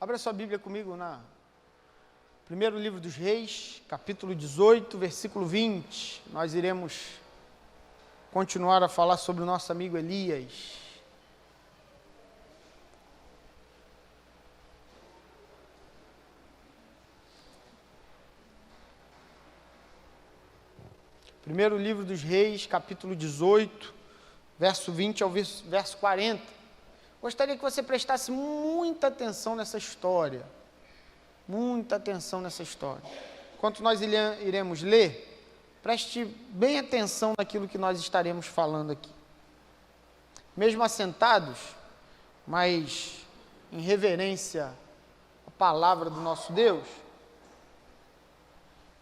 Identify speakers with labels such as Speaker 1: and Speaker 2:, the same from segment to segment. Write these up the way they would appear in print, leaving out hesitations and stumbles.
Speaker 1: Abra sua Bíblia comigo na primeiro livro dos Reis, capítulo 18, versículo 20. Nós iremos continuar a falar sobre o nosso amigo Elias. Primeiro livro dos Reis, capítulo 18, verso 20 ao verso 40. Gostaria que você prestasse muita atenção nessa história. Muita atenção nessa história. Enquanto nós iremos ler, preste bem atenção naquilo que nós estaremos falando aqui. Mesmo assentados, mas em reverência à palavra do nosso Deus,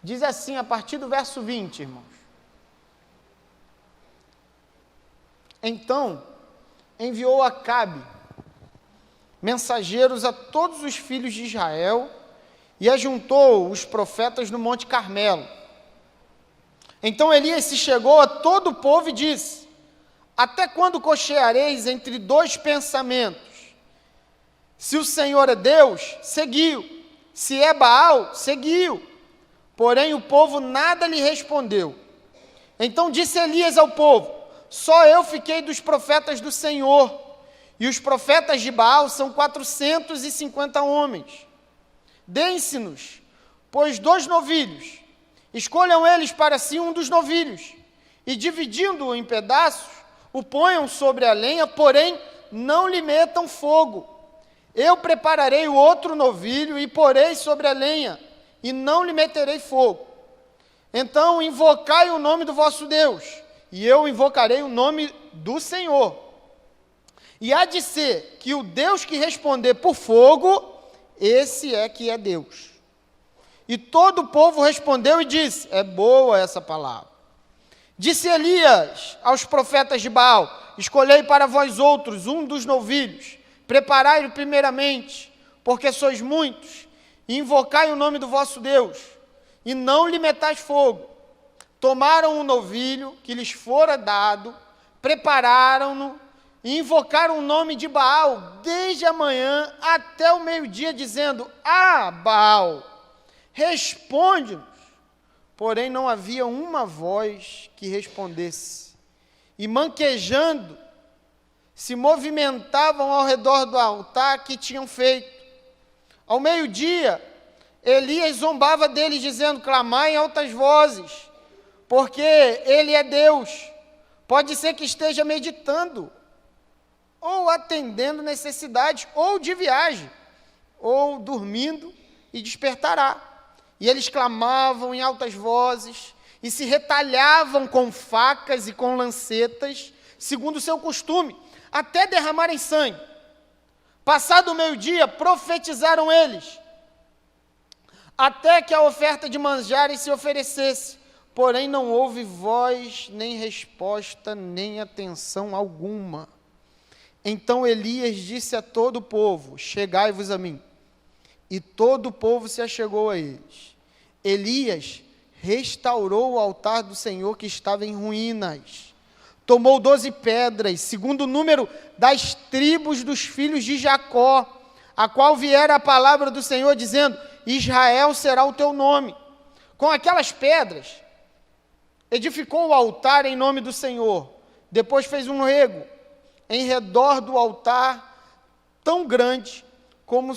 Speaker 1: diz assim a partir do verso 20, irmãos. Então enviou Acabe mensageiros a todos os filhos de Israel e ajuntou os profetas no Monte Carmelo. Então Elias se chegou a todo o povo e disse: até quando cocheareis entre dois pensamentos? Se o Senhor é Deus, seguiu; se é Baal, seguiu. Porém o povo nada lhe respondeu. Então disse Elias ao povo: só eu fiquei dos profetas do Senhor, e os profetas de Baal são 450 homens. Deem-se-nos, pois 2 novilhos, escolham eles para si um dos novilhos, e dividindo-o em pedaços, o ponham sobre a lenha, porém não lhe metam fogo. Eu prepararei o outro novilho e porei sobre a lenha, e não lhe meterei fogo. Então invocai o nome do vosso Deus, e eu invocarei o nome do Senhor. E há de ser que o Deus que responder por fogo, esse é que é Deus. E todo o povo respondeu e disse: é boa essa palavra. Disse Elias aos profetas de Baal: escolhei para vós outros um dos novilhos, preparai-o primeiramente, porque sois muitos, e invocai o nome do vosso Deus, e não lhe metais fogo. Tomaram o novilho que lhes fora dado, prepararam-no e invocaram o nome de Baal desde a manhã até o meio-dia, dizendo: ah, Baal, responde-nos. Porém não havia uma voz que respondesse. E manquejando, se movimentavam ao redor do altar que tinham feito. Ao meio-dia, Elias zombava deles, dizendo: clamai em altas vozes, porque ele é Deus. Pode ser que esteja meditando, ou atendendo necessidades, ou de viagem, ou dormindo e despertará. E eles clamavam em altas vozes, e se retalhavam com facas e com lancetas, segundo o seu costume, até derramarem sangue. Passado o meio-dia, profetizaram eles, até que a oferta de manjares se oferecesse. Porém não houve voz, nem resposta, nem atenção alguma. Então Elias disse a todo o povo: chegai-vos a mim. E todo o povo se achegou a eles. Elias restaurou o altar do Senhor que estava em ruínas. Tomou 12 pedras, segundo o número das tribos dos filhos de Jacó, a qual viera a palavra do Senhor, dizendo: Israel será o teu nome. Com aquelas pedras edificou o altar em nome do Senhor. Depois fez um rego em redor do altar, tão grande como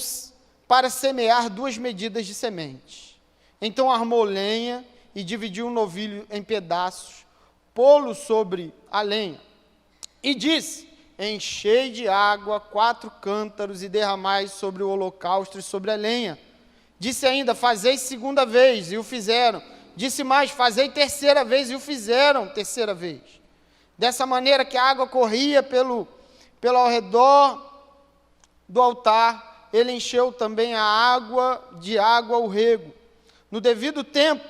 Speaker 1: para semear 2 medidas de semente. Então armou lenha e dividiu o novilho em pedaços, pô-lo sobre a lenha. E disse: enchei de água 4 cântaros e derramai sobre o holocausto e sobre a lenha. Disse ainda: fazei segunda vez, e o fizeram. Disse mais: fazei terceira vez, e o fizeram terceira vez. Dessa maneira que a água corria pelo ao redor do altar, ele encheu também de água o rego. No devido tempo,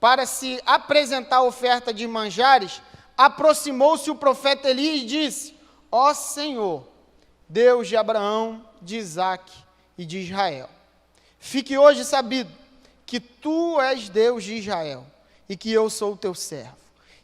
Speaker 1: para se apresentar a oferta de manjares, aproximou-se o profeta Elias e disse: ó Senhor, Deus de Abraão, de Isaque e de Israel, fique hoje sabido que tu és Deus de Israel, e que eu sou o teu servo,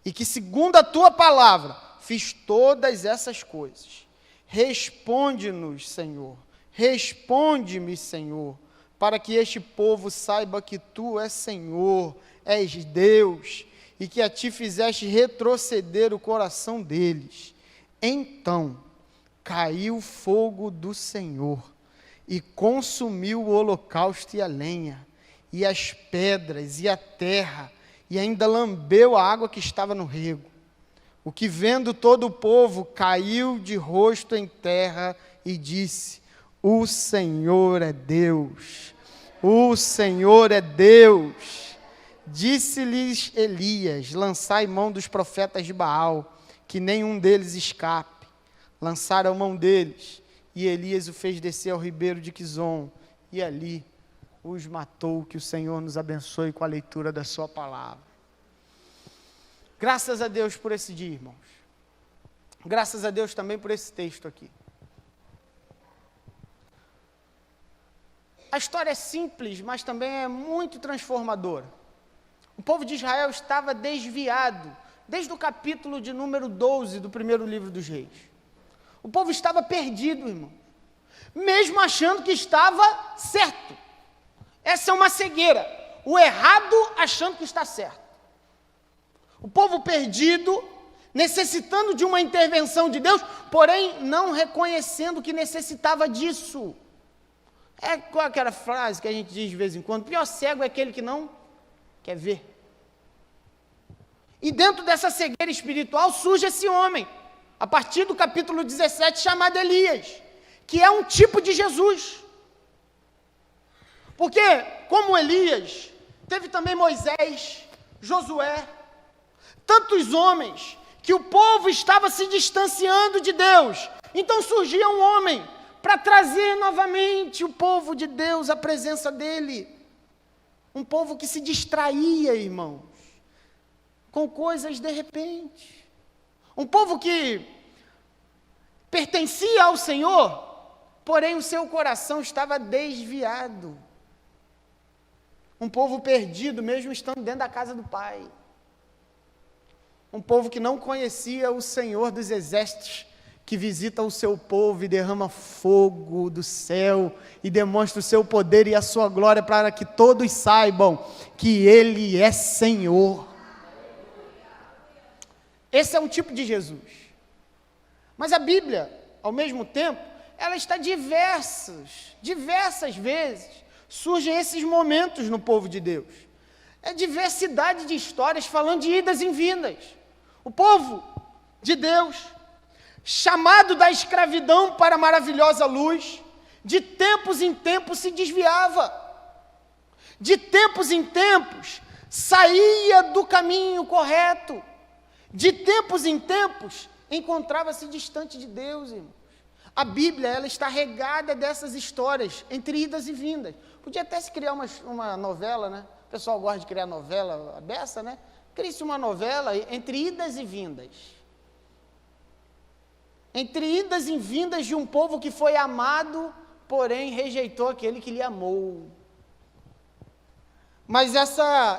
Speaker 1: e que segundo a tua palavra fiz todas essas coisas. Responde-nos, Senhor, responde-me, Senhor, para que este povo saiba que Tu és Senhor, és Deus, e que a Ti fizeste retroceder o coração deles. Então caiu o fogo do Senhor, e consumiu o holocausto e a lenha, e as pedras, e a terra, e ainda lambeu a água que estava no rego. O que vendo todo o povo, caiu de rosto em terra, e disse: o Senhor é Deus, o Senhor é Deus. Disse-lhes Elias: lançai mão dos profetas de Baal, que nenhum deles escape. Lançaram mão deles, e Elias o fez descer ao ribeiro de Quizon, e ali os matou. Que o Senhor nos abençoe com a leitura da sua palavra. Graças a Deus por esse dia, irmãos. Graças a Deus também por esse texto aqui. A história é simples, mas também é muito transformadora. O povo de Israel estava desviado, desde o capítulo de número 12 do primeiro livro dos Reis. O povo estava perdido, irmão, mesmo achando que estava certo. Essa é uma cegueira, o errado achando que está certo. O povo perdido, necessitando de uma intervenção de Deus, porém não reconhecendo que necessitava disso. Qual é aquela frase que a gente diz de vez em quando? O pior cego é aquele que não quer ver. E dentro dessa cegueira espiritual surge esse homem, a partir do capítulo 17, chamado Elias, que é um tipo de Jesus. Porque, como Elias, teve também Moisés, Josué, tantos homens, que o povo estava se distanciando de Deus. Então surgia um homem para trazer novamente o povo de Deus à presença dele. Um povo que se distraía, irmãos, com coisas de repente. Um povo que pertencia ao Senhor, porém o seu coração estava desviado. Um povo perdido, mesmo estando dentro da casa do Pai. Um povo que não conhecia o Senhor dos exércitos, que visita o seu povo e derrama fogo do céu e demonstra o seu poder e a sua glória para que todos saibam que Ele é Senhor. Esse é um tipo de Jesus. Mas a Bíblia, ao mesmo tempo, ela está diversas vezes, surgem esses momentos no povo de Deus. É diversidade de histórias falando de idas e vindas. O povo de Deus, chamado da escravidão para a maravilhosa luz, de tempos em tempos se desviava, de tempos em tempos saía do caminho correto, de tempos em tempos encontrava-se distante de Deus, irmãos. A Bíblia, ela está regada dessas histórias, entre idas e vindas. Podia até se criar uma novela, né? O pessoal gosta de criar novela, a beça, né? Cria-se uma novela entre idas e vindas. Entre idas e vindas de um povo que foi amado, porém rejeitou aquele que lhe amou. Mas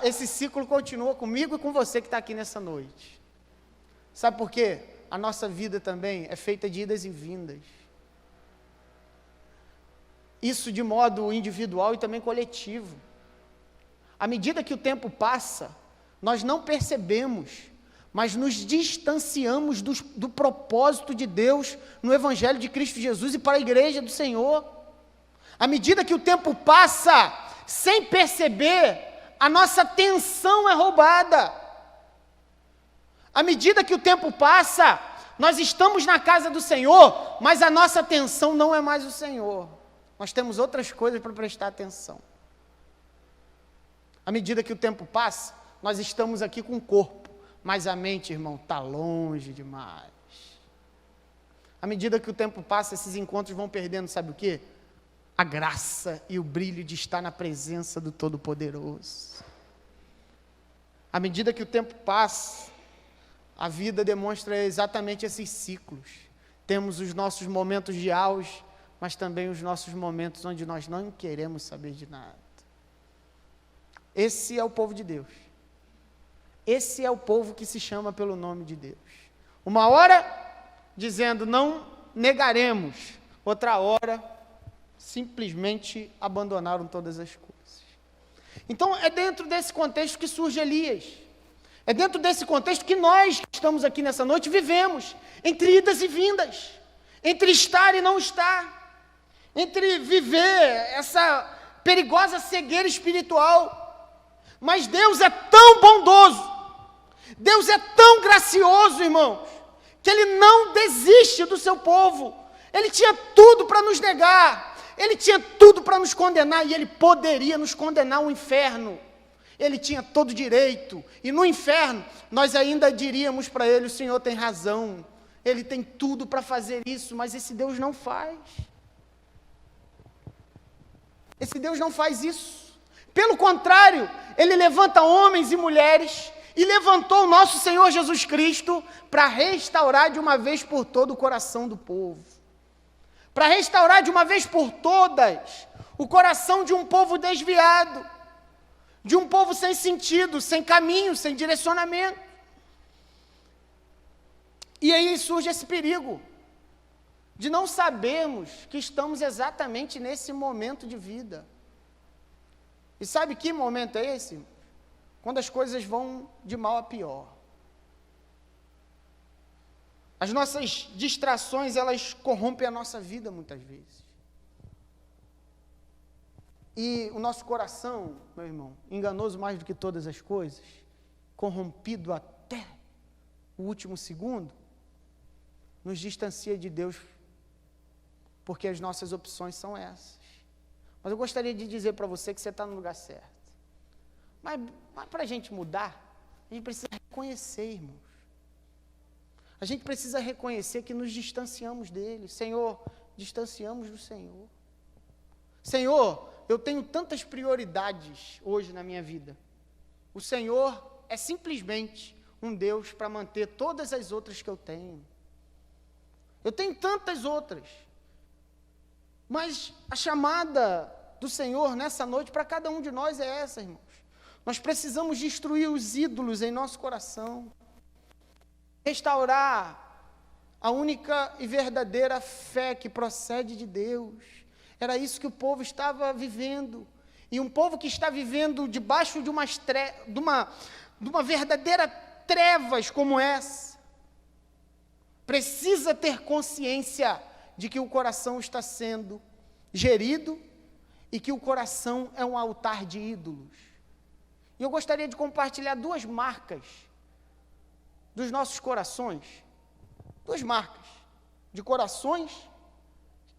Speaker 1: esse ciclo continua comigo e com você que está aqui nessa noite. Sabe por quê? A nossa vida também é feita de idas e vindas. Isso de modo individual e também coletivo. À medida que o tempo passa, nós não percebemos, mas nos distanciamos do propósito de Deus no Evangelho de Cristo Jesus e para a igreja do Senhor. À medida que o tempo passa, sem perceber, a nossa atenção é roubada. À medida que o tempo passa, nós estamos na casa do Senhor, mas a nossa atenção não é mais o Senhor. Nós temos outras coisas para prestar atenção. À medida que o tempo passa, nós estamos aqui com o corpo, mas a mente, irmão, está longe demais. À medida que o tempo passa, esses encontros vão perdendo, sabe o quê? A graça e o brilho de estar na presença do Todo-Poderoso. À medida que o tempo passa, a vida demonstra exatamente esses ciclos. Temos os nossos momentos de auge, mas também os nossos momentos onde nós não queremos saber de nada. Esse é o povo de Deus. Esse é o povo que se chama pelo nome de Deus. Uma hora dizendo não negaremos, outra hora simplesmente abandonaram todas as coisas. Então, é dentro desse contexto que surge Elias. É dentro desse contexto que nós, que estamos aqui nessa noite, vivemos, entre idas e vindas, entre estar e não estar, entre viver essa perigosa cegueira espiritual. Mas Deus é tão bondoso, Deus é tão gracioso, irmãos, que Ele não desiste do seu povo. Ele tinha tudo para nos negar, Ele tinha tudo para nos condenar, e Ele poderia nos condenar ao inferno. Ele tinha todo direito, e no inferno, nós ainda diríamos para Ele, o Senhor tem razão, Ele tem tudo para fazer isso, mas esse Deus não faz. Esse Deus não faz isso. Pelo contrário, Ele levanta homens e mulheres, e levantou o nosso Senhor Jesus Cristo para restaurar de uma vez por todas o coração do povo. Para restaurar de uma vez por todas o coração de um povo desviado, de um povo sem sentido, sem caminho, sem direcionamento. E aí surge esse perigo de não sabermos que estamos exatamente nesse momento de vida. E sabe que momento é esse? Quando as coisas vão de mal a pior. As nossas distrações, elas corrompem a nossa vida muitas vezes. E o nosso coração, meu irmão, enganoso mais do que todas as coisas, corrompido até o último segundo, nos distancia de Deus, porque as nossas opções são essas. Mas eu gostaria de dizer para você que você está no lugar certo. Mas para a gente mudar, a gente precisa reconhecer, irmãos. A gente precisa reconhecer que nos distanciamos dele. Senhor, distanciamos do Senhor. Senhor, eu tenho tantas prioridades hoje na minha vida. O Senhor é simplesmente um Deus para manter todas as outras que eu tenho. Eu tenho tantas outras. Mas a chamada do Senhor nessa noite para cada um de nós é essa, irmãos. Nós precisamos destruir os ídolos em nosso coração. Restaurar a única e verdadeira fé que procede de Deus. Era isso que o povo estava vivendo. E um povo que está vivendo debaixo de uma verdadeira trevas como essa, precisa ter consciência de que o coração está sendo gerido e que o coração é um altar de ídolos. E eu gostaria de compartilhar duas marcas dos nossos corações, duas marcas de corações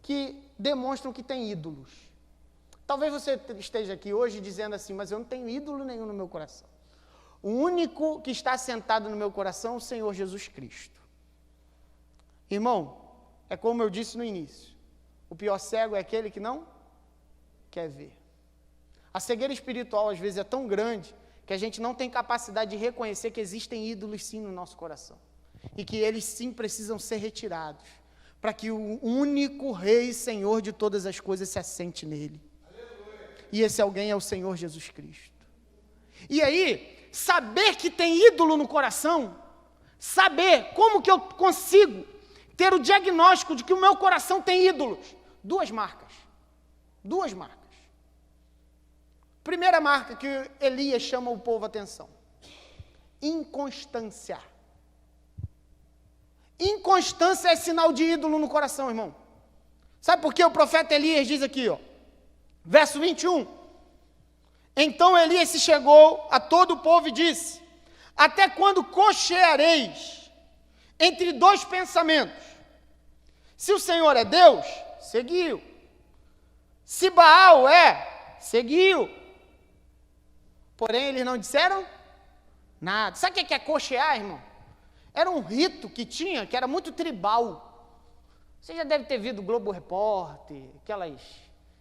Speaker 1: que demonstram que tem ídolos. Talvez você esteja aqui hoje dizendo assim, mas eu não tenho ídolo nenhum no meu coração. O único que está sentado no meu coração é o Senhor Jesus Cristo. Irmão, é como eu disse no início, o pior cego é aquele que não quer ver. A cegueira espiritual às vezes é tão grande que a gente não tem capacidade de reconhecer que existem ídolos sim no nosso coração. E que eles sim precisam ser retirados, para que o único Rei e Senhor de todas as coisas se assente nele. E esse alguém é o Senhor Jesus Cristo. E aí, saber que tem ídolo no coração, saber como que eu consigo ter o diagnóstico de que o meu coração tem ídolos. Duas marcas. Primeira marca que Elias chama o povo a atenção. Inconstância. Inconstância é sinal de ídolo no coração, irmão. Sabe por que o profeta Elias diz aqui, ó, verso 21? Então Elias se chegou a todo o povo e disse, até quando cocheareis entre dois pensamentos? Se o Senhor é Deus, seguiu. Se Baal é, seguiu. Porém, eles não disseram nada. Sabe o que é cochear, irmão? Era um rito que tinha, que era muito tribal. Você já deve ter visto o Globo Repórter, aquelas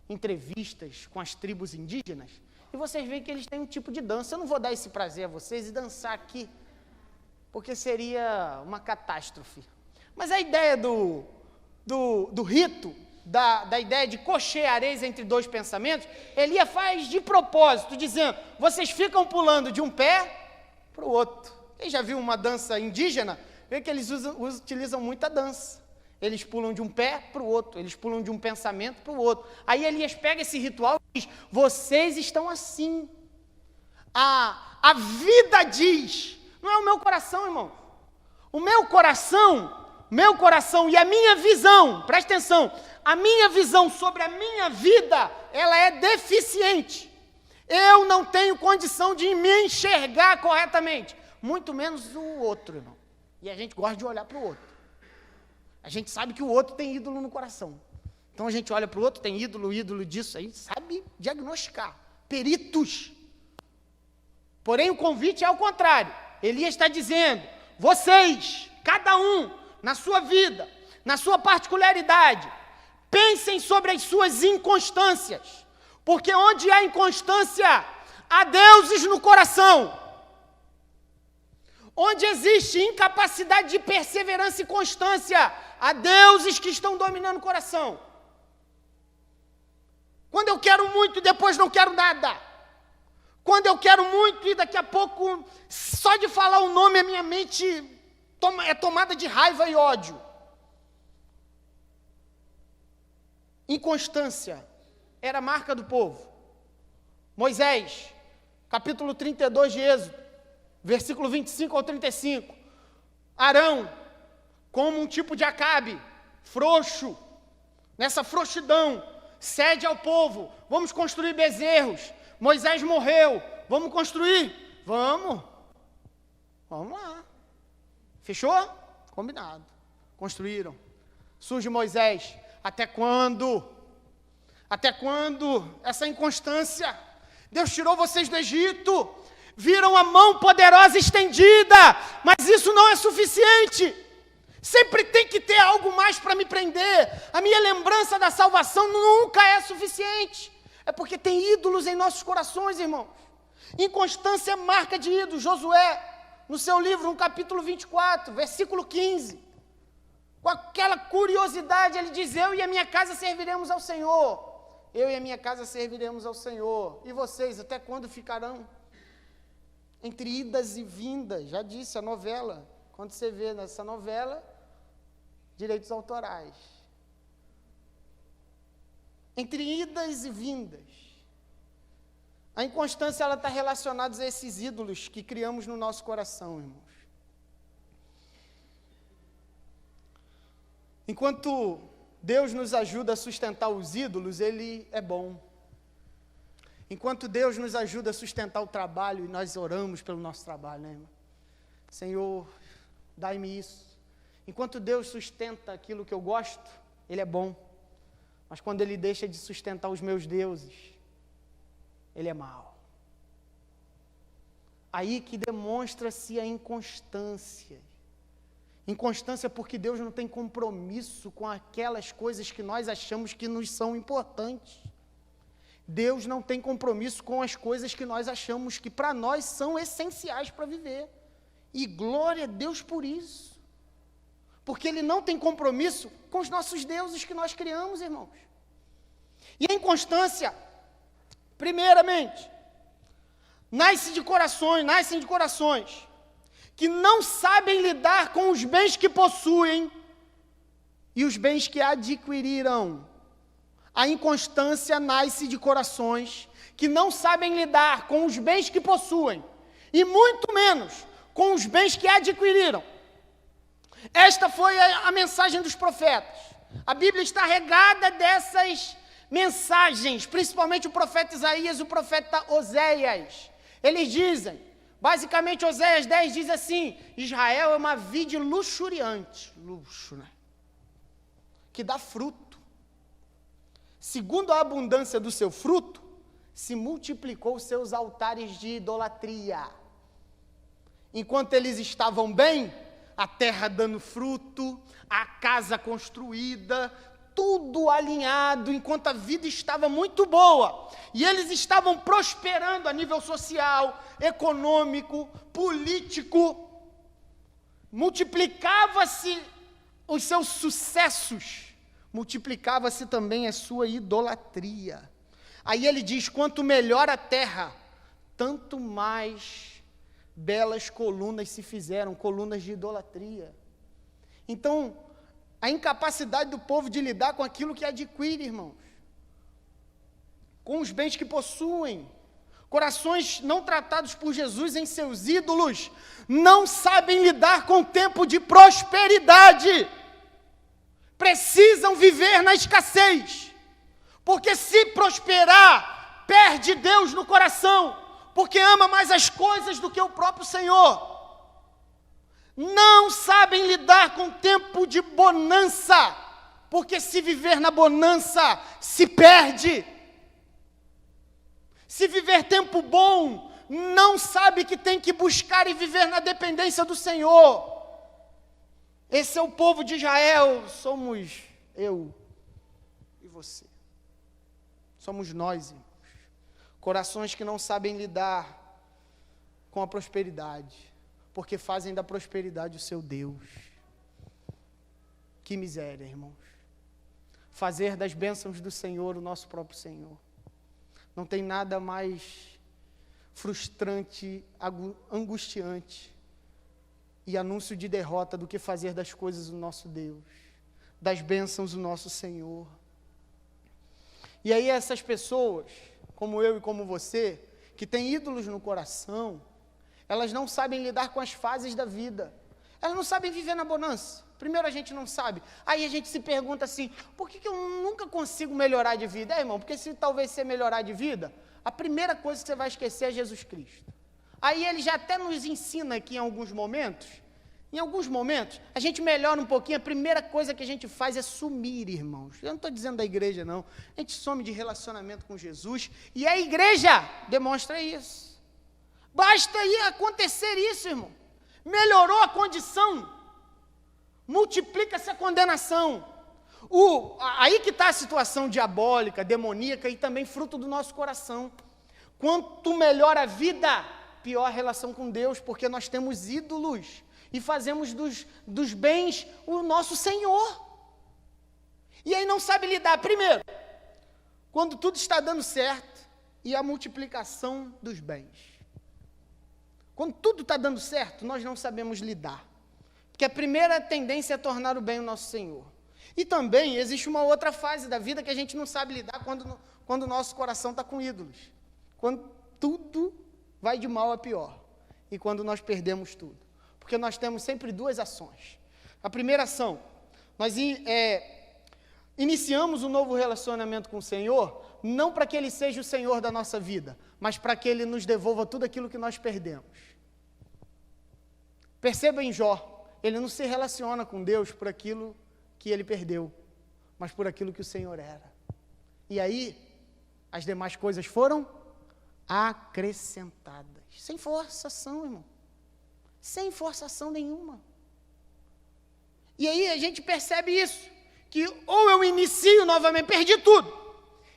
Speaker 1: entrevistas com as tribos indígenas, e vocês veem que eles têm um tipo de dança. Eu não vou dar esse prazer a vocês e dançar aqui, porque seria uma catástrofe. Mas a ideia do rito, da ideia de cocheareis entre dois pensamentos, Elias faz de propósito, dizendo, vocês ficam pulando de um pé para o outro. Quem já viu uma dança indígena, vê que eles utilizam muita dança. Eles pulam de um pé para o outro, eles pulam de um pensamento para o outro. Aí Elias pega esse ritual e diz, vocês estão assim. A vida diz, não é o meu coração, irmão. O meu coração e a minha visão, presta atenção, a minha visão sobre a minha vida, ela é deficiente. Eu não tenho condição de me enxergar corretamente, muito menos o outro, irmão. E a gente gosta de olhar para o outro. A gente sabe que o outro tem ídolo no coração. Então a gente olha para o outro, tem ídolo disso, aí sabe diagnosticar. Peritos. Porém o convite é ao contrário. Elias está dizendo, vocês, cada um, na sua vida, na sua particularidade, pensem sobre as suas inconstâncias. Porque onde há inconstância, há deuses no coração. Onde existe incapacidade de perseverança e constância, há deuses que estão dominando o coração. Quando eu quero muito e depois não quero nada. Quando eu quero muito e daqui a pouco, só de falar o nome, a minha mente é tomada de raiva e ódio. Inconstância era a marca do povo. Moisés, capítulo 32 de Êxodo, versículo 25 ao 35. Arão, como um tipo de Acabe, frouxo, nessa frouxidão, cede ao povo, vamos construir bezerros. Moisés morreu, vamos construir? Vamos lá. Fechou? Combinado. Construíram. Surge Moisés, até quando? Até quando essa inconstância? Deus tirou vocês do Egito, viram a mão poderosa estendida, mas isso não é suficiente. Sempre tem que ter algo mais para me prender. A minha lembrança da salvação nunca é suficiente. É porque tem ídolos em nossos corações, irmãos. Inconstância é marca de ídolos. Josué, no seu livro, no capítulo 24, versículo 15, com aquela curiosidade, ele diz, eu e a minha casa serviremos ao Senhor. Eu e a minha casa serviremos ao Senhor. E vocês, até quando ficarão? Entre idas e vindas, já disse a novela. Quando você vê nessa novela, direitos autorais. Entre idas e vindas. A inconstância está relacionada a esses ídolos que criamos no nosso coração, irmãos. Enquanto Deus nos ajuda a sustentar os ídolos, Ele é bom. Enquanto Deus nos ajuda a sustentar o trabalho, e nós oramos pelo nosso trabalho, né, irmão? Senhor, dai-me isso. Enquanto Deus sustenta aquilo que eu gosto, Ele é bom. Mas quando Ele deixa de sustentar os meus deuses, Ele é mau. Aí que demonstra-se a inconstância. Inconstância porque Deus não tem compromisso com aquelas coisas que nós achamos que nos são importantes. Deus não tem compromisso com as coisas que nós achamos que para nós são essenciais para viver. E glória a Deus por isso. Porque Ele não tem compromisso com os nossos deuses que nós criamos, irmãos. E a inconstância, primeiramente, nascem de corações que não sabem lidar com os bens que possuem e os bens que adquiriram. A inconstância nasce de corações que não sabem lidar com os bens que possuem e muito menos com os bens que adquiriram. Esta foi a mensagem dos profetas. A Bíblia está regada dessas mensagens, principalmente o profeta Isaías e o profeta Oséias. Eles dizem, basicamente Oséias 10 diz assim, Israel é uma vide luxuriante, luxo, né? Que dá fruto. Segundo a abundância do seu fruto, se multiplicou os seus altares de idolatria. Enquanto eles estavam bem, a terra dando fruto, a casa construída, tudo alinhado, enquanto a vida estava muito boa. E eles estavam prosperando a nível social, econômico, político. Multiplicava-se os seus sucessos, multiplicava-se também a sua idolatria. Aí ele diz, quanto melhor a terra, tanto mais belas colunas se fizeram, colunas de idolatria. Então, a incapacidade do povo de lidar com aquilo que adquire, irmãos, com os bens que possuem. Corações não tratados por Jesus em seus ídolos não sabem lidar com o tempo de prosperidade. Precisam viver na escassez, porque se prosperar, perde Deus no coração, porque ama mais as coisas do que o próprio Senhor. Não sabem lidar com o tempo de bonança, porque se viver na bonança, se perde. Se viver tempo bom, não sabe que tem que buscar e viver na dependência do Senhor. Esse é o povo de Israel, somos eu e você. Somos nós, irmãos. Corações que não sabem lidar com a prosperidade, porque fazem da prosperidade o seu Deus. Que miséria, irmãos. Fazer das bênçãos do Senhor o nosso próprio Senhor. Não tem nada mais frustrante, angustiante e anúncio de derrota do que fazer das coisas o nosso Deus, das bênçãos o nosso Senhor. E aí essas pessoas, como eu e como você, que têm ídolos no coração, elas não sabem lidar com as fases da vida. Elas não sabem viver na bonança. Primeiro a gente não sabe. Aí a gente se pergunta assim, por que eu nunca consigo melhorar de vida? Irmão, porque se talvez você melhorar de vida, a primeira coisa que você vai esquecer é Jesus Cristo. Aí ele já até nos ensina aqui em alguns momentos, a gente melhora um pouquinho, a primeira coisa que a gente faz é sumir, irmãos. Eu não estou dizendo da igreja, não. A gente some de relacionamento com Jesus, e a igreja demonstra isso. Basta aí acontecer isso, irmão. Melhorou a condição, multiplica-se a condenação. Aí que está a situação diabólica, demoníaca e também fruto do nosso coração. Quanto melhor a vida, pior a relação com Deus, porque nós temos ídolos e fazemos dos bens o nosso Senhor. E aí não sabe lidar. Primeiro, quando tudo está dando certo e a multiplicação dos bens. Quando tudo está dando certo, nós não sabemos lidar. Porque a primeira tendência é tornar o bem o nosso Senhor. E também existe uma outra fase da vida que a gente não sabe lidar quando o nosso coração está com ídolos. Quando tudo vai de mal a pior. E quando nós perdemos tudo. Porque nós temos sempre duas ações. A primeira ação, nós iniciamos um novo relacionamento com o Senhor, não para que Ele seja o Senhor da nossa vida, mas para que Ele nos devolva tudo aquilo que nós perdemos. Perceba em Jó, ele não se relaciona com Deus por aquilo que ele perdeu, mas por aquilo que o Senhor era. E aí, as demais coisas foram acrescentadas, sem forçação, irmão, sem forçação nenhuma. E aí a gente percebe isso, que ou eu inicio novamente, perdi tudo,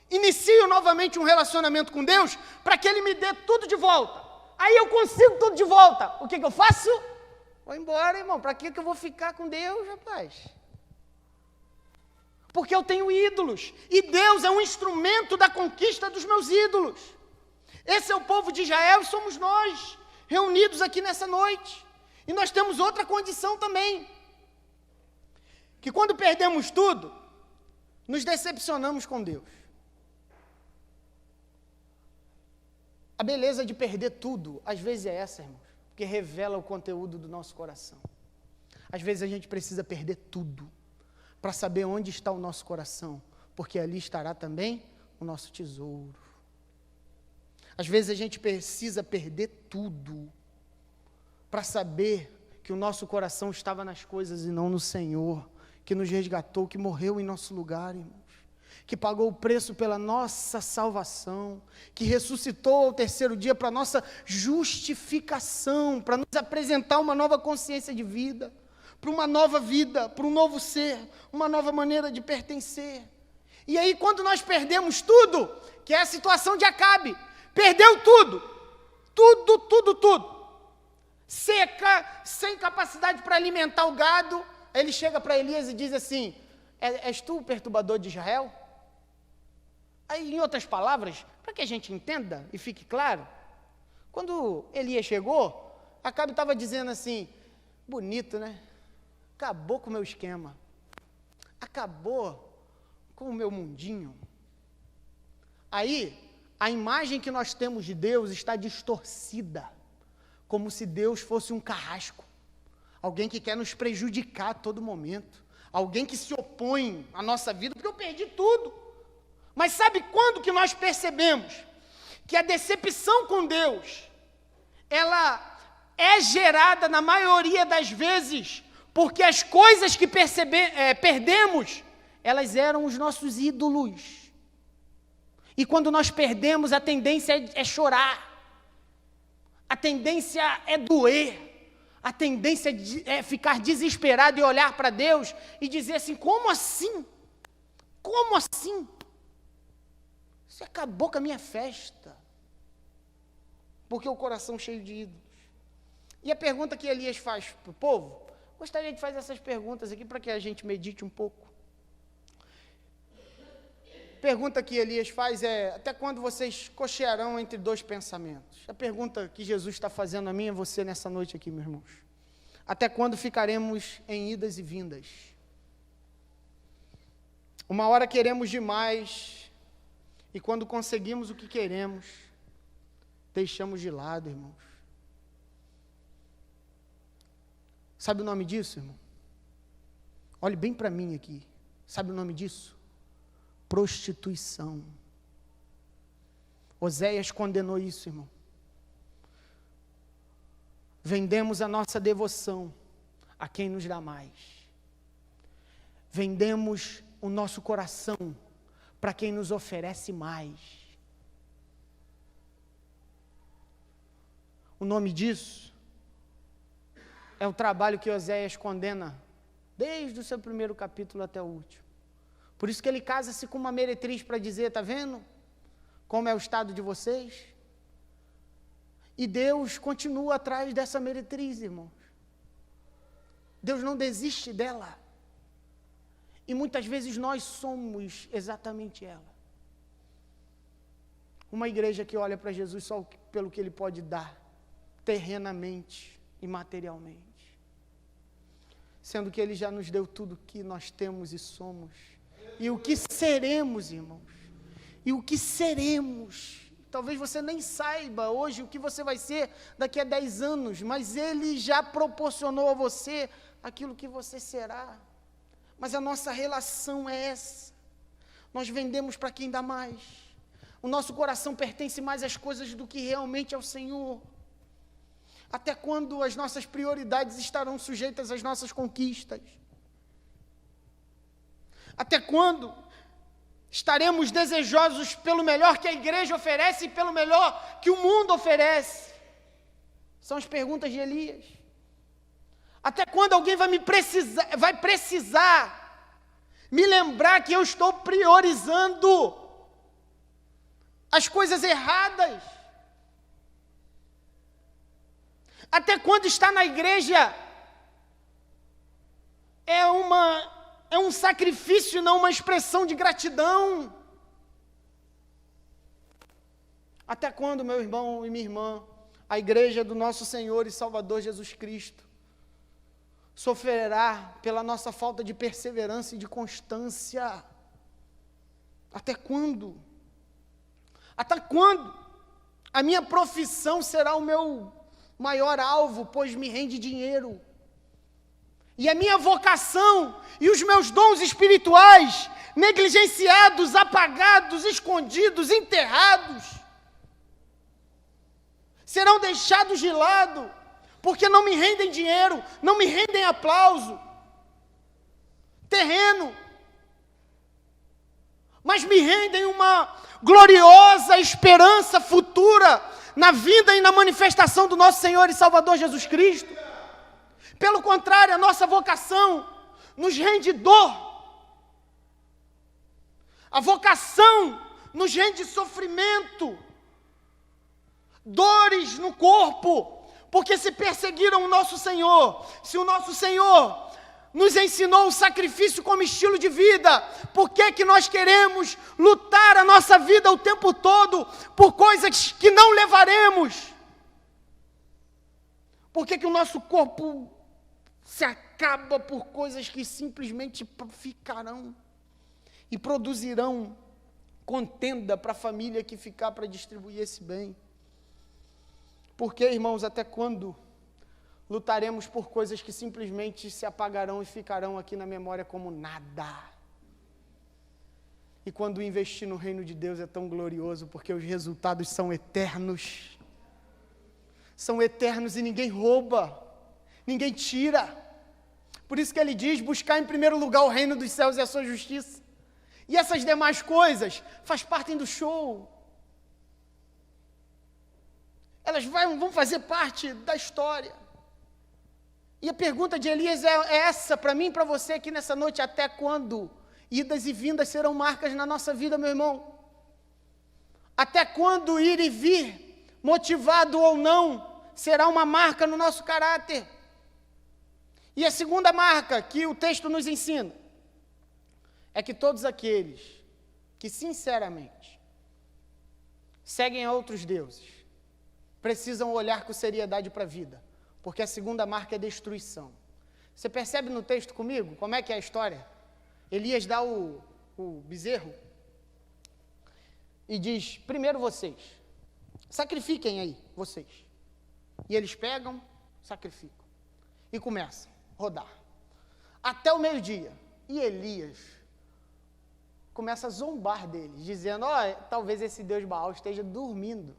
Speaker 1: inicio novamente um relacionamento com Deus, para que Ele me dê tudo de volta. Aí eu consigo tudo de volta. O que eu faço? Vou embora, irmão. Para que eu vou ficar com Deus, rapaz? Porque eu tenho ídolos. E Deus é um instrumento da conquista dos meus ídolos. Esse é o povo de Israel e somos nós, reunidos aqui nessa noite. E nós temos outra condição também. Que quando perdemos tudo, nos decepcionamos com Deus. A beleza de perder tudo, às vezes é essa, irmãos. Porque revela o conteúdo do nosso coração. Às vezes a gente precisa perder tudo para saber onde está o nosso coração, porque ali estará também o nosso tesouro. Às vezes a gente precisa perder tudo para saber que o nosso coração estava nas coisas e não no Senhor, que nos resgatou, que morreu em nosso lugar, irmãos, que pagou o preço pela nossa salvação, que ressuscitou ao terceiro dia para nossa justificação, para nos apresentar uma nova consciência de vida, para uma nova vida, para um novo ser, uma nova maneira de pertencer. E aí quando nós perdemos tudo, que é a situação de Acabe, perdeu tudo, seca, sem capacidade para alimentar o gado, ele chega para Elias e diz assim, és tu o perturbador de Israel? Aí, em outras palavras, para que a gente entenda e fique claro, quando Elias chegou, Acabe estava dizendo assim, bonito, né? Acabou com o meu esquema. acabou com o meu mundinho. Aí, a imagem que nós temos de Deus está distorcida, como se Deus fosse um carrasco, alguém que quer nos prejudicar a todo momento, alguém que se opõe à nossa vida, porque eu perdi tudo. Mas sabe quando que nós percebemos que a decepção com Deus, ela é gerada na maioria das vezes, porque as coisas que perdemos, elas eram os nossos ídolos. E quando nós perdemos, a tendência é chorar, a tendência é doer, a tendência é ficar desesperado e olhar para Deus e dizer assim, como assim? Como assim? Você acabou com a minha festa, porque o coração cheio de ídolos. E a pergunta que Elias faz para o povo, gostaria de fazer essas perguntas aqui para que a gente medite um pouco. A pergunta que Elias faz é, até quando vocês cochearão entre dois pensamentos? A pergunta que Jesus está fazendo a mim e a você nessa noite aqui, meus irmãos. Até quando ficaremos em idas e vindas? Uma hora queremos demais, e quando conseguimos o que queremos, deixamos de lado, irmãos. Sabe o nome disso, irmão? Olhe bem para mim aqui. Sabe o nome disso? Prostituição. Oséias condenou isso, irmão. Vendemos a nossa devoção a quem nos dá mais. Vendemos o nosso coração para quem nos oferece mais. O nome disso é o trabalho que Oséias condena desde o seu primeiro capítulo até o último. Por isso que ele casa-se com uma meretriz para dizer, está vendo como é o estado de vocês? E Deus continua atrás dessa meretriz, irmãos. Deus não desiste dela. E muitas vezes nós somos exatamente ela. Uma igreja que olha para Jesus só pelo que Ele pode dar, terrenamente e materialmente. Sendo que Ele já nos deu tudo que nós temos e somos. E o que seremos, irmãos. E o que seremos. Talvez você nem saiba hoje o que você vai ser daqui a 10 anos, mas Ele já proporcionou a você aquilo que você será. Mas a nossa relação é essa. Nós vendemos para quem dá mais. O nosso coração pertence mais às coisas do que realmente ao Senhor. Até quando as nossas prioridades estarão sujeitas às nossas conquistas? Até quando estaremos desejosos pelo melhor que a igreja oferece e pelo melhor que o mundo oferece? São as perguntas de Elias. Até quando alguém vai precisar me lembrar que eu estou priorizando as coisas erradas? Até quando estar na igreja é um sacrifício, não uma expressão de gratidão? Até quando, meu irmão e minha irmã, a igreja do nosso Senhor e Salvador Jesus Cristo sofrerá pela nossa falta de perseverança e de constância? Até quando? Até quando a minha profissão será o meu maior alvo, pois me rende dinheiro? E a minha vocação e os meus dons espirituais negligenciados, apagados, escondidos, enterrados, serão deixados de lado, porque não me rendem dinheiro, não me rendem aplauso, terreno, mas me rendem uma gloriosa esperança futura na vinda e na manifestação do nosso Senhor e Salvador Jesus Cristo. Pelo contrário, a nossa vocação nos rende dor, a vocação nos rende sofrimento, dores no corpo, porque se perseguiram o nosso Senhor. Se o nosso Senhor nos ensinou o sacrifício como estilo de vida, por que nós queremos lutar a nossa vida o tempo todo por coisas que não levaremos? Por que o nosso corpo se acaba por coisas que simplesmente ficarão e produzirão contenda para a família que ficar para distribuir esse bem. Porque, irmãos, até quando lutaremos por coisas que simplesmente se apagarão e ficarão aqui na memória como nada? E quando investir no reino de Deus é tão glorioso, porque os resultados são eternos. São eternos e ninguém rouba, ninguém tira. Por isso que ele diz, buscar em primeiro lugar o reino dos céus e a sua justiça. E essas demais coisas faz parte do show. Elas vão fazer parte da história. E a pergunta de Elias é essa, para mim e para você aqui nessa noite: até quando idas e vindas serão marcas na nossa vida, meu irmão? Até quando ir e vir, motivado ou não, será uma marca no nosso caráter? E a segunda marca que o texto nos ensina é que todos aqueles que sinceramente seguem a outros deuses precisam olhar com seriedade para a vida, porque a segunda marca é destruição. Você percebe no texto comigo como é que é a história? Elias dá o bezerro e diz: primeiro vocês, sacrifiquem aí, vocês. E eles pegam, sacrificam e começam a rodar até o meio-dia. E Elias começa a zombar deles, dizendo: talvez esse Deus Baal esteja dormindo.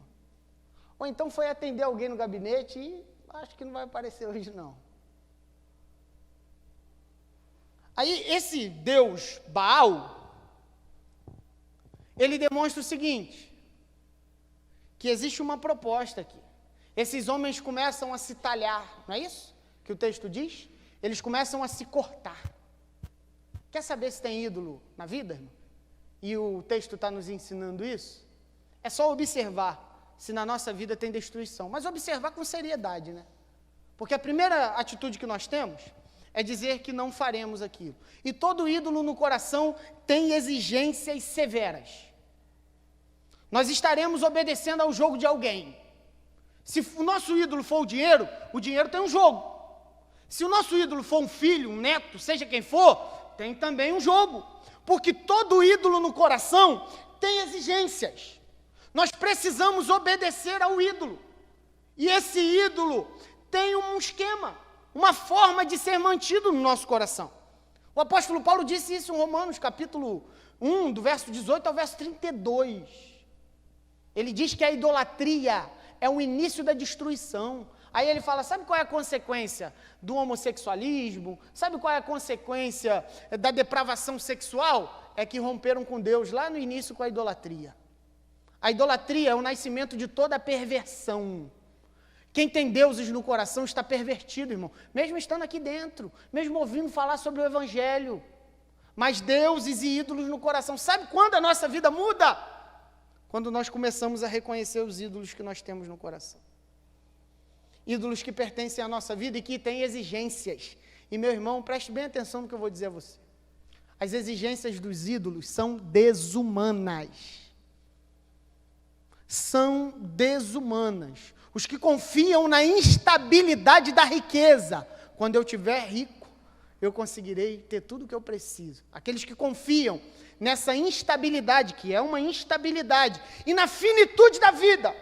Speaker 1: Ou então foi atender alguém no gabinete e acho que não vai aparecer hoje não. Aí esse Deus Baal, ele demonstra o seguinte, que existe uma proposta aqui. Esses homens começam a se talhar, não é isso que o texto diz? Eles começam a se cortar. Quer saber se tem ídolo na vida, irmão? E o texto está nos ensinando isso? É só observar se na nossa vida tem destruição, mas observar com seriedade, né? Porque a primeira atitude que nós temos é dizer que não faremos aquilo. E todo ídolo no coração tem exigências severas. Nós estaremos obedecendo ao jogo de alguém. Se o nosso ídolo for o dinheiro tem um jogo. Se o nosso ídolo for um filho, um neto, seja quem for, tem também um jogo. Porque todo ídolo no coração tem exigências. Nós precisamos obedecer ao ídolo. E esse ídolo tem um esquema, uma forma de ser mantido no nosso coração. O apóstolo Paulo disse isso em Romanos, capítulo 1, do verso 18 ao verso 32. Ele diz que a idolatria é o início da destruição. Aí ele fala, sabe qual é a consequência do homossexualismo? Sabe qual é a consequência da depravação sexual? É que romperam com Deus lá no início com a idolatria. A idolatria é o nascimento de toda a perversão. Quem tem deuses no coração está pervertido, irmão. Mesmo estando aqui dentro, mesmo ouvindo falar sobre o Evangelho. Mas deuses e ídolos no coração. Sabe quando a nossa vida muda? Quando nós começamos a reconhecer os ídolos que nós temos no coração. Ídolos que pertencem à nossa vida e que têm exigências. E, meu irmão, preste bem atenção no que eu vou dizer a você. As exigências dos ídolos são desumanas. São desumanas. Os que confiam na instabilidade da riqueza. Quando eu estiver rico, eu conseguirei ter tudo o que eu preciso. Aqueles que confiam nessa instabilidade, que é uma instabilidade, e na finitude da vida,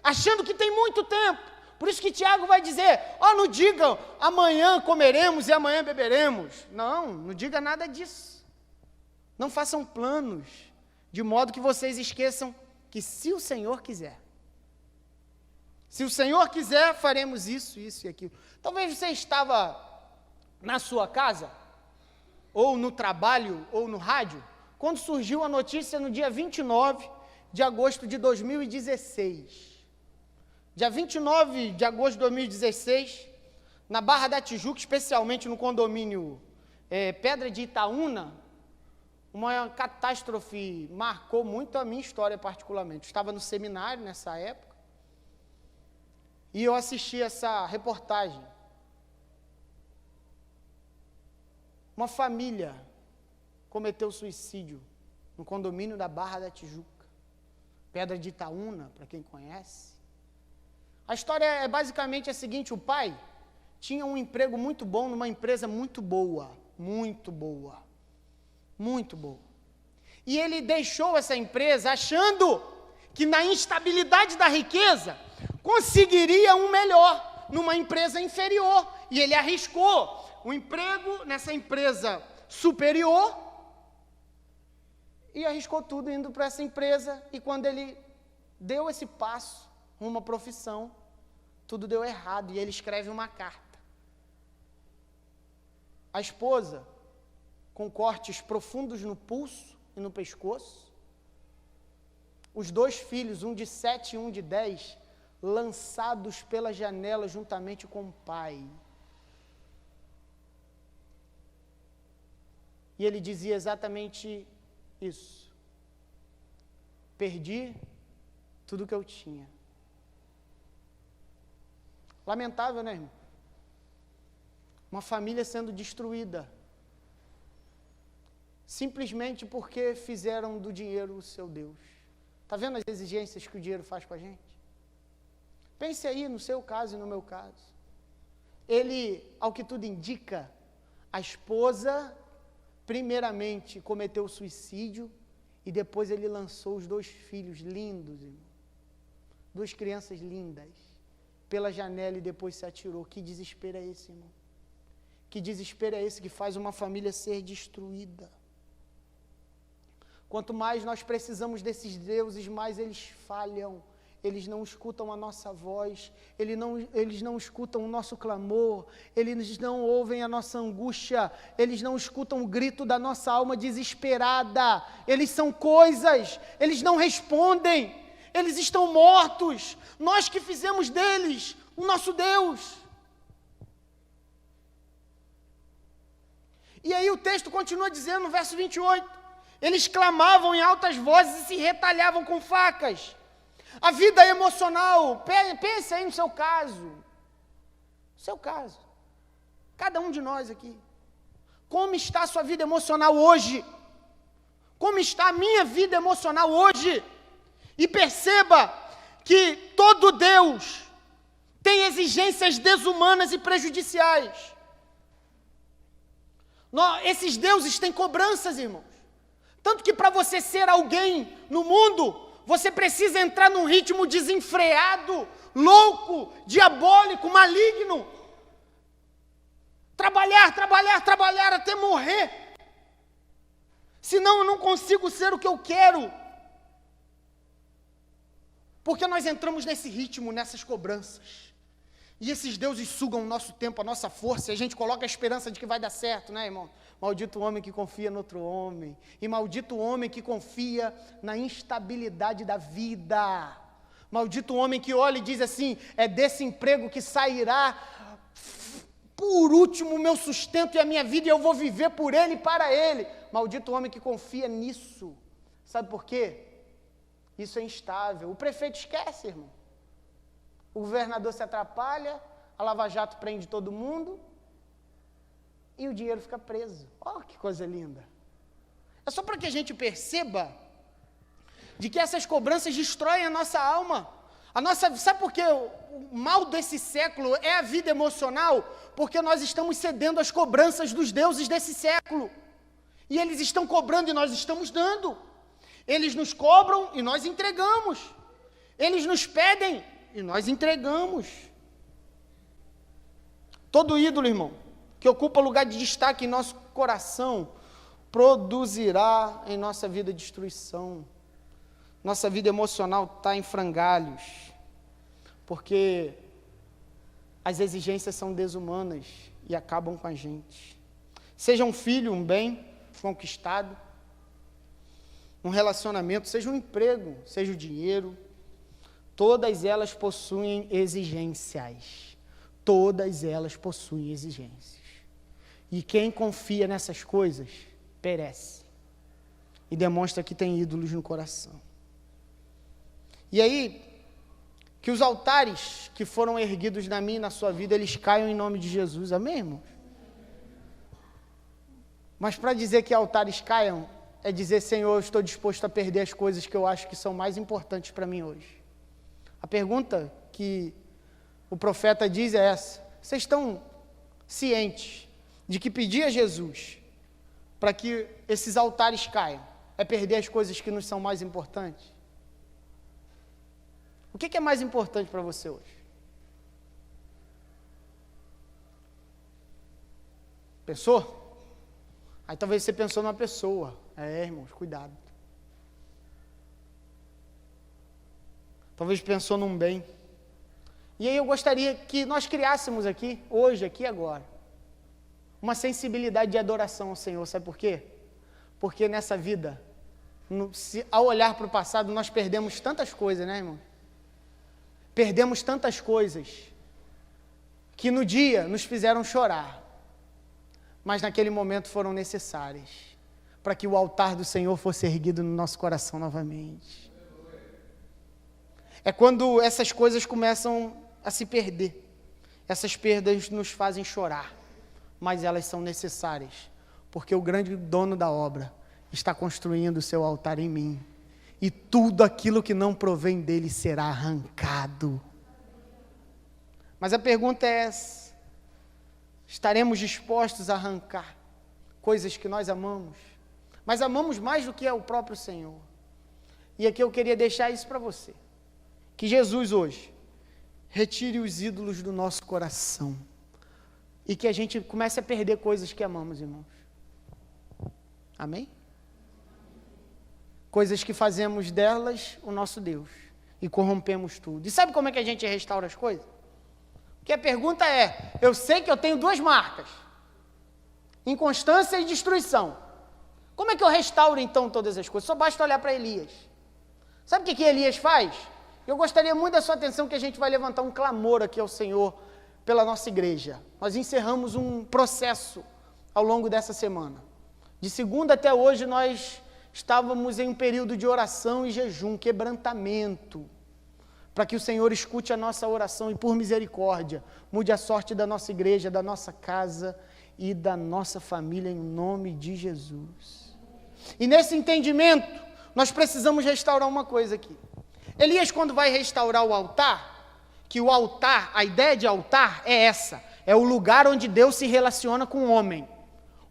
Speaker 1: achando que tem muito tempo. Por isso que Tiago vai dizer, não digam, amanhã comeremos e amanhã beberemos. Não diga nada disso. Não façam planos, de modo que vocês esqueçam que se o Senhor quiser, faremos isso, isso e aquilo. Talvez você estava na sua casa, ou no trabalho, ou no rádio, quando surgiu a notícia no dia 29 de agosto de 2016. Dia 29 de agosto de 2016, na Barra da Tijuca, especialmente no condomínio Pedra de Itaúna, uma catástrofe marcou muito a minha história particularmente. Eu estava no seminário nessa época, e eu assisti essa reportagem. Uma família cometeu suicídio no condomínio da Barra da Tijuca, Pedra de Itaúna, para quem conhece. A história é basicamente a seguinte: o pai tinha um emprego muito bom numa empresa muito boa, muito boa, muito boa. E ele deixou essa empresa achando que na instabilidade da riqueza conseguiria um melhor numa empresa inferior. E ele arriscou o emprego nessa empresa superior e arriscou tudo indo para essa empresa. E quando ele deu esse passo rumo à profissão, tudo deu errado e ele escreve uma carta. A esposa, com cortes profundos no pulso e no pescoço, os 2 filhos, um de 7 e um de 10, lançados pela janela juntamente com o pai. E ele dizia exatamente isso: perdi tudo que eu tinha. Lamentável, né, irmão? Uma família sendo destruída, simplesmente porque fizeram do dinheiro o seu Deus. Está vendo as exigências que o dinheiro faz com a gente? Pense aí no seu caso e no meu caso. Ele, ao que tudo indica, a esposa, primeiramente, cometeu suicídio e depois ele lançou os 2 filhos lindos, irmão. 2 crianças lindas, pela janela e depois se atirou. Que desespero é esse, irmão? Que desespero é esse que faz uma família ser destruída? Quanto mais nós precisamos desses deuses, mais eles falham. Eles não escutam a nossa voz, eles não escutam o nosso clamor, eles não ouvem a nossa angústia, eles não escutam o grito da nossa alma desesperada. Eles são coisas, eles não respondem, eles estão mortos. Nós que fizemos deles o nosso Deus. E aí o texto continua dizendo no verso 28, eles clamavam em altas vozes e se retalhavam com facas. A vida emocional, pense aí no seu caso, cada um de nós aqui, como está a sua vida emocional hoje? Como está a minha vida emocional hoje? E perceba que todo Deus tem exigências desumanas e prejudiciais. Esses deuses têm cobranças, irmãos. Tanto que para você ser alguém no mundo, você precisa entrar num ritmo desenfreado, louco, diabólico, maligno. Trabalhar até morrer. Senão eu não consigo ser o que eu quero. Porque nós entramos nesse ritmo, nessas cobranças. E esses deuses sugam o nosso tempo, a nossa força, e a gente coloca a esperança de que vai dar certo, né, irmão? Maldito o homem que confia no outro homem, e maldito o homem que confia na instabilidade da vida. Maldito o homem que olha e diz assim, é desse emprego que sairá, por último, o meu sustento e a minha vida, e eu vou viver por ele e para ele. Maldito o homem que confia nisso. Sabe por quê? Isso é instável. O prefeito esquece, irmão. O governador se atrapalha, a Lava Jato prende todo mundo e o dinheiro fica preso. Olha que coisa linda. É só para que a gente perceba de que essas cobranças destroem a nossa alma. Sabe por que o mal desse século é a vida emocional? Porque nós estamos cedendo às cobranças dos deuses desse século. E eles estão cobrando e nós estamos dando. Eles nos cobram e nós entregamos. Eles nos pedem e nós entregamos. Todo ídolo, irmão, que ocupa lugar de destaque em nosso coração, produzirá em nossa vida destruição. Nossa vida emocional está em frangalhos, porque as exigências são desumanas e acabam com a gente. Seja um filho, um bem conquistado, um relacionamento, seja um emprego, seja o dinheiro, todas elas possuem exigências. Todas elas possuem exigências. E quem confia nessas coisas, perece. E demonstra que tem ídolos no coração. E aí, que os altares que foram erguidos na minha e na sua vida, eles caiam em nome de Jesus. Amém, irmãos? Mas para dizer que altares caiam, é dizer, Senhor, eu estou disposto a perder as coisas que eu acho que são mais importantes para mim hoje. A pergunta que o profeta diz é essa: Vocês estão cientes de que pedir a Jesus para que esses altares caiam é perder as coisas que nos são mais importantes? O que é mais importante para você hoje? Pensou? Aí talvez você pensou numa pessoa. Irmãos, cuidado. Talvez pensou num bem. E aí eu gostaria que nós criássemos aqui, hoje, aqui e agora, uma sensibilidade de adoração ao Senhor. Sabe por quê? Porque nessa vida, ao olhar para o passado, nós perdemos tantas coisas, né, irmão? Perdemos tantas coisas que no dia nos fizeram chorar, mas naquele momento foram necessárias para que o altar do Senhor fosse erguido no nosso coração novamente. É quando essas coisas começam a se perder. Essas perdas nos fazem chorar, mas elas são necessárias, porque o grande dono da obra está construindo o seu altar em mim, e tudo aquilo que não provém dele será arrancado. Mas a pergunta é essa: estaremos dispostos a arrancar coisas que nós amamos, mas amamos mais do que é o próprio Senhor? E aqui eu queria deixar isso para você, que Jesus hoje retire os ídolos do nosso coração, e que a gente comece a perder coisas que amamos, irmãos. Amém? Coisas que fazemos delas o nosso Deus, e corrompemos tudo. E sabe como é que a gente restaura as coisas? Porque a pergunta é: eu sei que eu tenho duas marcas, inconstância e destruição. Como é que eu restauro então todas as coisas? Só basta olhar para Elias. Sabe o que Elias faz? Eu gostaria muito da sua atenção, que a gente vai levantar um clamor aqui ao Senhor pela nossa igreja. Nós encerramos um processo ao longo dessa semana. De segunda até hoje nós estávamos em um período de oração e jejum, quebrantamento, para que o Senhor escute a nossa oração e, por misericórdia, mude a sorte da nossa igreja, da nossa casa e da nossa família, em nome de Jesus. E nesse entendimento, nós precisamos restaurar uma coisa aqui. Elias, quando vai restaurar o altar, que o altar, a ideia de altar é essa, é o lugar onde Deus se relaciona com o homem.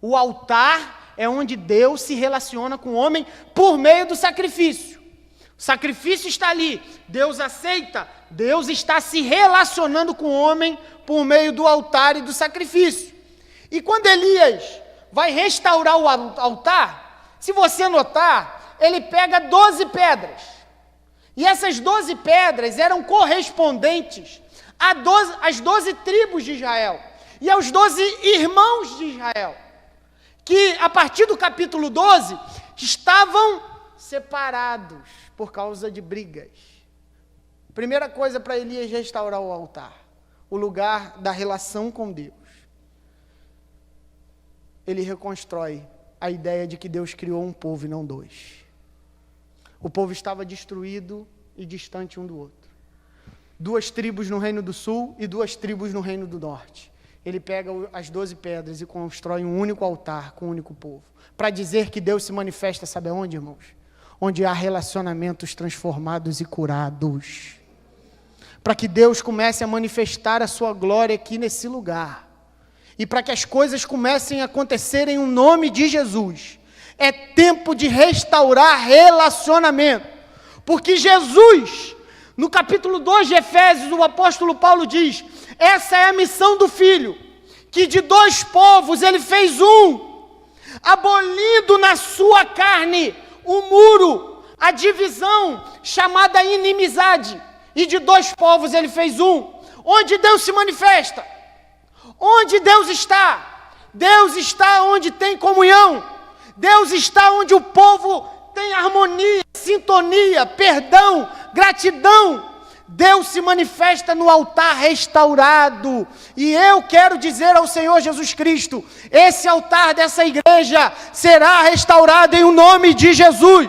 Speaker 1: O altar é onde Deus se relaciona com o homem por meio do sacrifício. O sacrifício está ali, Deus aceita, Deus está se relacionando com o homem por meio do altar e do sacrifício. E quando Elias vai restaurar o altar, se você notar, ele pega 12 pedras. E essas 12 pedras eram correspondentes às 12 tribos de Israel e aos 12 irmãos de Israel, que a partir do capítulo 12 estavam separados por causa de brigas. Primeira coisa para Elias restaurar o altar, o lugar da relação com Deus. Ele reconstrói a ideia de que Deus criou um povo e não dois. O povo estava destruído e distante um do outro. 2 tribos no reino do sul e 2 tribos no reino do norte. Ele pega as 12 pedras e constrói um único altar com um único povo, para dizer que Deus se manifesta, sabe aonde, irmãos? Onde há relacionamentos transformados e curados. Para que Deus comece a manifestar a sua glória aqui nesse lugar. E para que as coisas comecem a acontecer em nome de Jesus. É tempo de restaurar relacionamento. Porque Jesus, no capítulo 2 de Efésios, o apóstolo Paulo diz: essa é a missão do Filho, que de 2 povos ele fez um, abolindo na sua carne o muro, a divisão chamada inimizade, e de 2 povos ele fez um. Onde Deus se manifesta? Onde Deus está? Deus está onde tem comunhão. Deus está onde o povo tem harmonia, sintonia, perdão, gratidão. Deus se manifesta no altar restaurado. E eu quero dizer ao Senhor Jesus Cristo: esse altar dessa igreja será restaurado em nome de Jesus.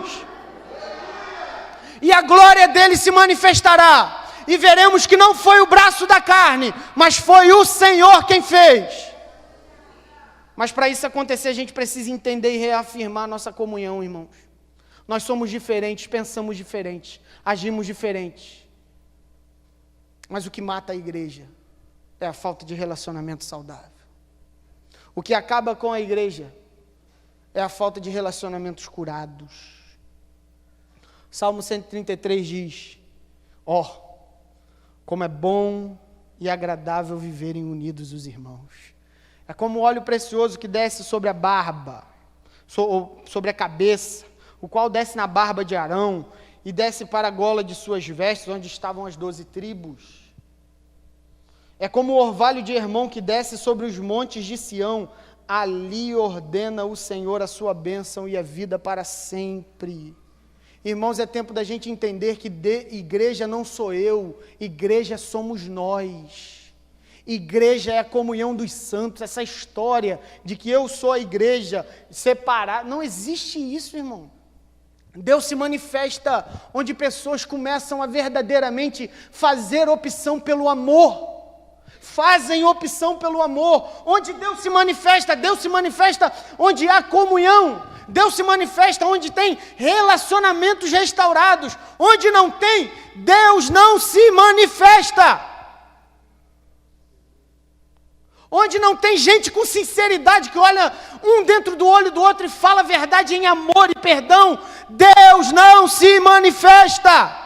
Speaker 1: E a glória dele se manifestará. E veremos que não foi o braço da carne, mas foi o Senhor quem fez. Mas para isso acontecer, a gente precisa entender e reafirmar a nossa comunhão, irmãos. Nós somos diferentes, pensamos diferentes, agimos diferentes. Mas o que mata a igreja é a falta de relacionamento saudável. O que acaba com a igreja é a falta de relacionamentos curados. Salmo 133 diz: como é bom e agradável viverem unidos os irmãos. É como o óleo precioso que desce sobre a barba, sobre a cabeça, o qual desce na barba de Arão e desce para a gola de suas vestes, onde estavam as 12 tribos. É como o orvalho de Hermon que desce sobre os montes de Sião, ali ordena o Senhor a sua bênção e a vida para sempre. Irmãos, é tempo da gente entender que igreja não sou eu, igreja somos nós. Igreja é a comunhão dos santos, essa história de que eu sou a igreja separada, não existe isso, irmão. Deus se manifesta onde pessoas começam a verdadeiramente fazer opção pelo amor. Fazem opção pelo amor. Onde Deus se manifesta onde há comunhão. Deus se manifesta onde tem relacionamentos restaurados. Onde não tem, Deus não se manifesta. Onde não tem gente com sinceridade, que olha um dentro do olho do outro e fala a verdade em amor e perdão, Deus não se manifesta.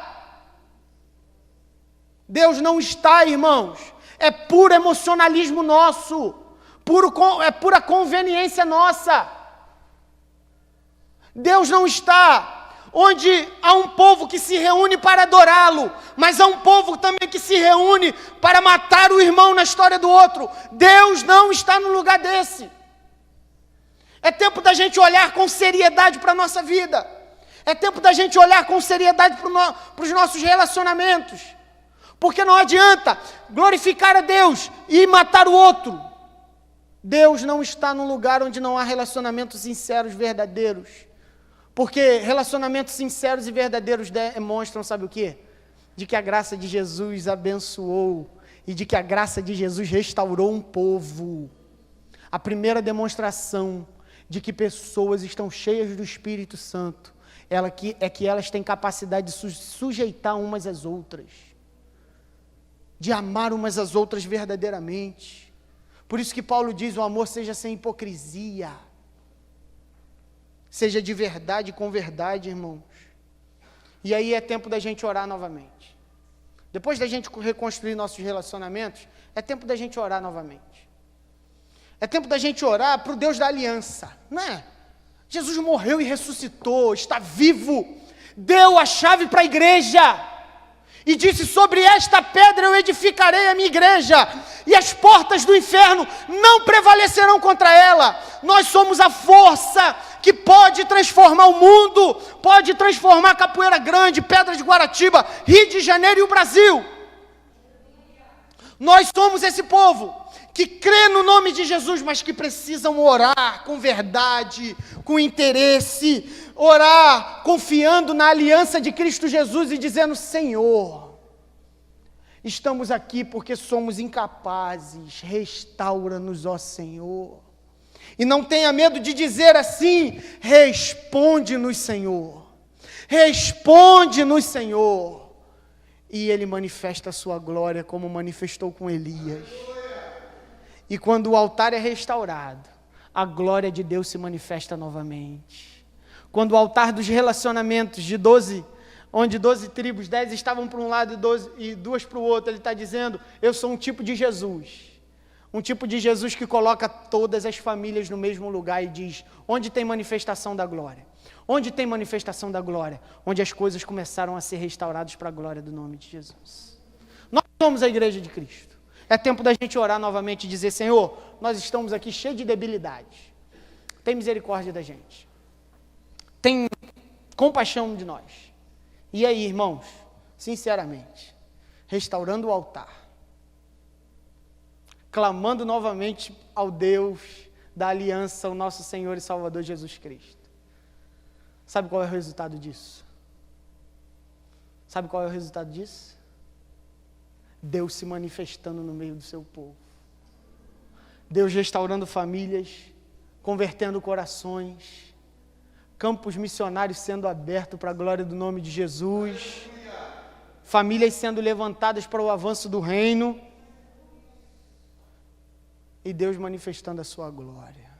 Speaker 1: Deus não está, irmãos. É puro emocionalismo nosso, é pura conveniência nossa. Deus não está onde há um povo que se reúne para adorá-lo, mas há um povo também que se reúne para matar o irmão na história do outro. Deus não está no lugar desse. É tempo da gente olhar com seriedade para a nossa vida. É tempo da gente olhar com seriedade para os nossos relacionamentos. Porque não adianta glorificar a Deus e matar o outro. Deus não está num lugar onde não há relacionamentos sinceros, verdadeiros. Porque relacionamentos sinceros e verdadeiros demonstram, sabe o quê? De que a graça de Jesus abençoou e de que a graça de Jesus restaurou um povo. A primeira demonstração de que pessoas estão cheias do Espírito Santo é que elas têm capacidade de sujeitar umas às outras, de amar umas às outras verdadeiramente. Por isso que Paulo diz: o amor seja sem hipocrisia. Seja de verdade com verdade, irmãos. E aí é tempo da gente orar novamente. Depois da gente reconstruir nossos relacionamentos, é tempo da gente orar novamente. É tempo da gente orar para o Deus da aliança, não é? Jesus morreu e ressuscitou, está vivo, deu a chave para a igreja. E disse: sobre esta pedra eu edificarei a minha igreja, e as portas do inferno não prevalecerão contra ela. Nós somos a força que pode transformar o mundo, pode transformar Capoeira Grande, Pedra de Guaratiba, Rio de Janeiro e o Brasil. Nós somos esse povo que crê no nome de Jesus, mas que precisam orar com verdade, com interesse, orar confiando na aliança de Cristo Jesus e dizendo: Senhor, estamos aqui porque somos incapazes, restaura-nos, ó Senhor. E não tenha medo de dizer assim: responde-nos, Senhor, responde-nos, Senhor. E Ele manifesta a sua glória como manifestou com Elias. E quando o altar é restaurado, a glória de Deus se manifesta novamente. Quando o altar dos relacionamentos de 12, onde 12 tribos, 10 estavam para um lado e 2 para o outro, Ele está dizendo: eu sou um tipo de Jesus. Um tipo de Jesus que coloca todas as famílias no mesmo lugar e diz: onde tem manifestação da glória? Onde tem manifestação da glória? Onde as coisas começaram a ser restauradas para a glória do nome de Jesus. Nós somos a igreja de Cristo. É tempo da gente orar novamente e dizer: Senhor, nós estamos aqui cheios de debilidade. Tem misericórdia da gente. Tem compaixão de nós. E aí, irmãos, sinceramente, restaurando o altar, clamando novamente ao Deus da aliança, o nosso Senhor e Salvador Jesus Cristo. Sabe qual é o resultado disso? Sabe qual é o resultado disso? Deus se manifestando no meio do seu povo. Deus restaurando famílias, convertendo corações, campos missionários sendo abertos para a glória do nome de Jesus, famílias sendo levantadas para o avanço do reino. e Deus manifestando a sua glória.